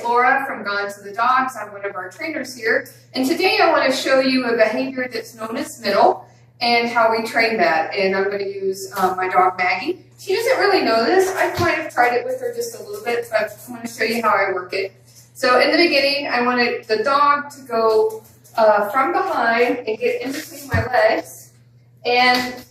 Laura from Gone to the Dogs. I'm one of our trainers here. And today I want to show you a behavior that's known as middle and how we train that. And I'm going to use my dog Maggie. She doesn't really know this. I might have tried it with her just a little bit, but I'm going to show you how I work it. So in the beginning, I wanted the dog to go from behind and get in between my legs. And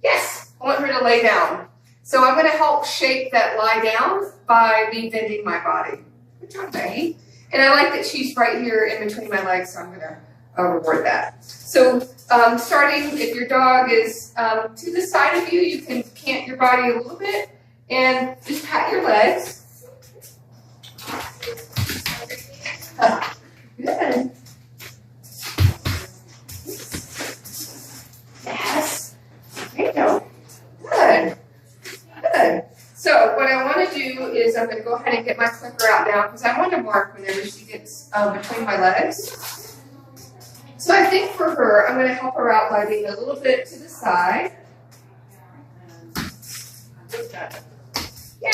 yes, I want her to lay down. So I'm going to help shape that lie down by me bending my body. Good job, Maggie. And I like that she's right here in between my legs, so I'm going to reward that. So starting, if your dog is to the side of you, you can cant your body a little bit and just pat your legs. Good. Yes. There you go. Good. Good. So what I want to do is I'm going to go ahead and get my clicker out now because I want to mark whenever she gets between my legs. So I think for her, I'm going to help her out by being a little bit to the side. Yeah.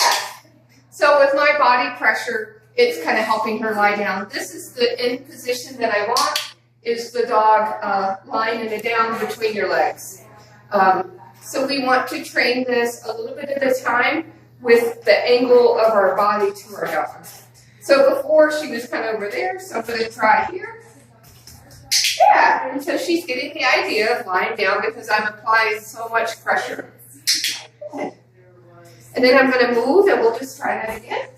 So with my body pressure, it's kind of helping her lie down. This is the end position that I want, is the dog lying in a down between your legs. So we want to train this a little bit at a time with the angle of our body to our dog. So before she was kind of over there, so I'm going to try here. Yeah, and so she's getting the idea of lying down because I'm applying so much pressure. Good. And then I'm going to move and we'll just try that again.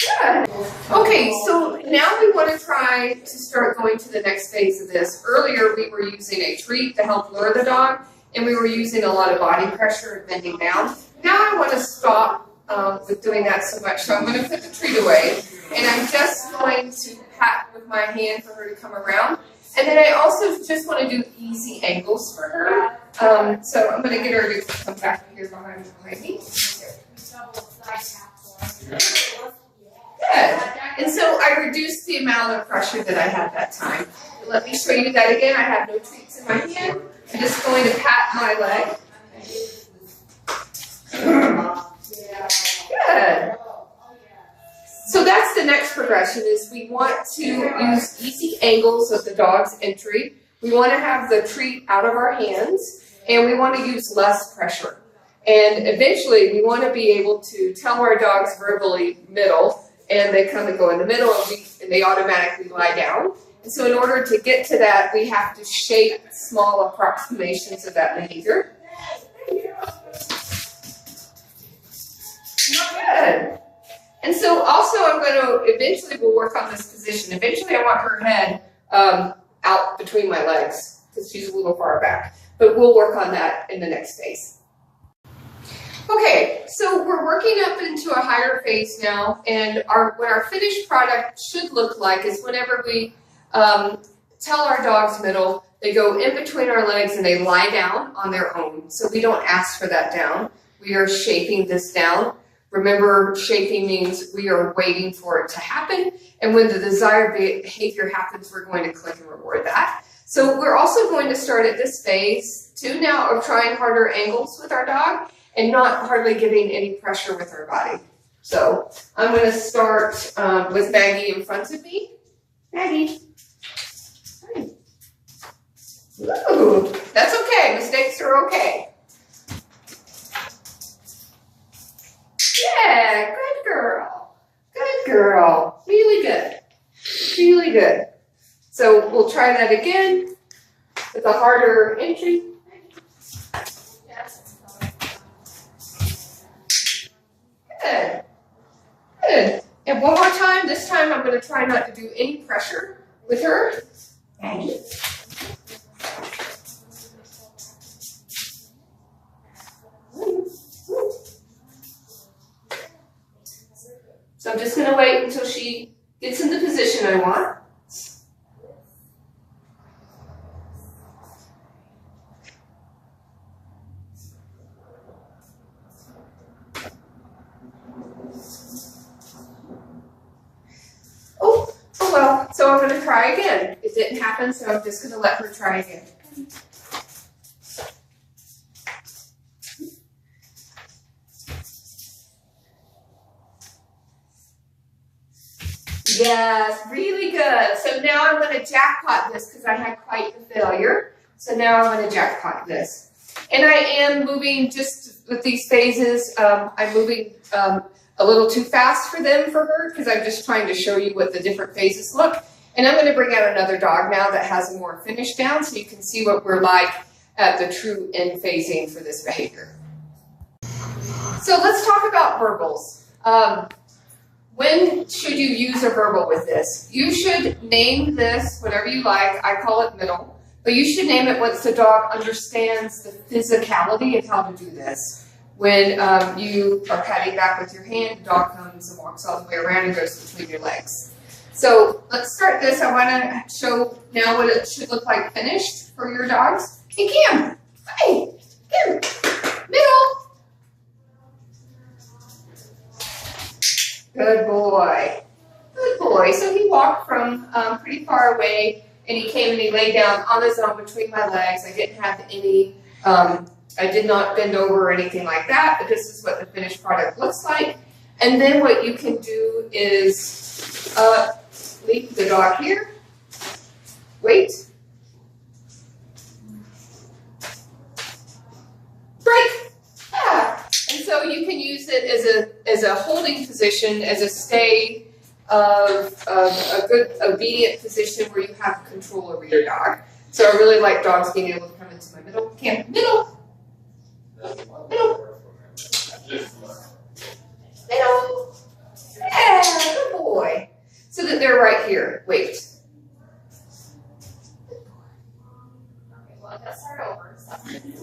Good. Okay, so now we want to try to start going to the next phase of this. Earlier we were using a treat to help lure the dog, and we were using a lot of body pressure and bending down. Now I want to stop with doing that so much, so I'm going to put the treat away, and I'm just going to pat with my hand for her to come around. And then I also just want to do easy angles for her. So I'm going to get her to come back here behind me. Good. And so I reduced the amount of pressure that I had that time. Let me show you that again. I have no treats in my hand. I'm just going to pat my leg. Good. So that's the next progression, is we want to use easy angles of the dog's entry. We want to have the treat out of our hands, and we want to use less pressure. And eventually we want to be able to tell our dogs verbally middle, and they come and go in the middle, and they automatically lie down. And so in order to get to that, we have to shape small approximations of that behavior. Good. And so also I'm going to, eventually we'll work on this position. Eventually I want her head out between my legs because she's a little far back. But we'll work on that in the next phase. Okay, so we're working up into a higher phase now, and what our finished product should look like is whenever we tell our dogs middle, they go in between our legs and they lie down on their own. So we don't ask for that down. We are shaping this down. Remember, shaping means we are waiting for it to happen, and when the desired behavior happens, we're going to click and reward that. So we're also going to start at this phase 2 now of trying harder angles with our dog and not hardly giving any pressure with our body. So I'm going to start with Maggie in front of me. Maggie. Hi. Ooh, that's okay. Mistakes are okay. Yeah, good girl. Good girl. Really good. Really good. So we'll try that again with a harder entry. Good. Good. And one more time. This time I'm going to try not to do any pressure with her. Maggie. So I'm just going to wait until she gets in the position I want. Oh well, so I'm going to try again. It didn't happen, so I'm just going to let her try again. Yes, really good. So now I'm going to jackpot this because I had quite the failure. So now I'm going to jackpot this. And I am moving just with these phases. I'm moving a little too fast for her because I'm just trying to show you what the different phases look. And I'm going to bring out another dog now that has more finish down so you can see what we're like at the true end phasing for this behavior. So let's talk about verbals. When should you use a verbal with this? You should name this whatever you like. I call it middle. But you should name it once the dog understands the physicality of how to do this. When you are patting back with your hand, the dog comes and walks all the way around and goes between your legs. So let's start this. I want to show now what it should look like finished for your dogs. Hey, Cam. Hey, Cam. Middle. Good boy. Good boy. So he walked from pretty far away, and he came and he lay down on his own between my legs. I didn't have any, I did not bend over or anything like that, but this is what the finished product looks like. And then what you can do is leave the dog here, wait, break. Yeah. And so you can use it as a holding position, as a stay of a good obedient position where you have control over your dog. So I really like dogs being able to come into my middle. Cam, middle. Middle. Middle. Yeah, good boy. So that they're right here. Wait. Okay, well, let's start over.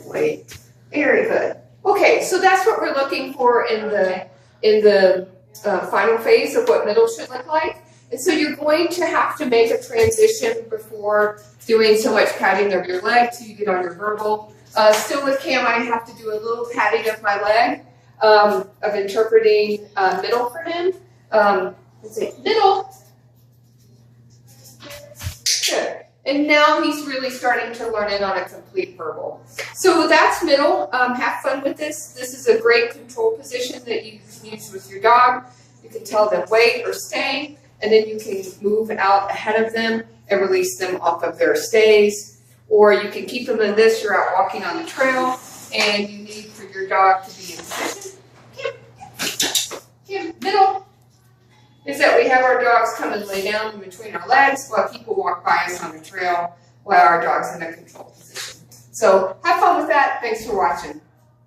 Wait. Very good. Okay, so that's what we're looking for in the final phase of what middle should look like. And so you're going to have to make a transition before doing so much patting of your leg till you get on your verbal. Still with Cam, I have to do a little patting of my leg, of interpreting middle for him. Let's say middle. Good. And now he's really starting to learn it on a complete verbal. So that's middle. Have fun with this. This is a great control position that you can use with your dog. You can tell them wait or stay, and then you can move out ahead of them and release them off of their stays. Or you can keep them in this. You're out walking on the trail, and you need for your dog to be in position. Middle. Is that we have our dogs come and lay down in between our legs while people walk by us on the trail while our dog's in a control position. So have fun with that. Thanks for watching.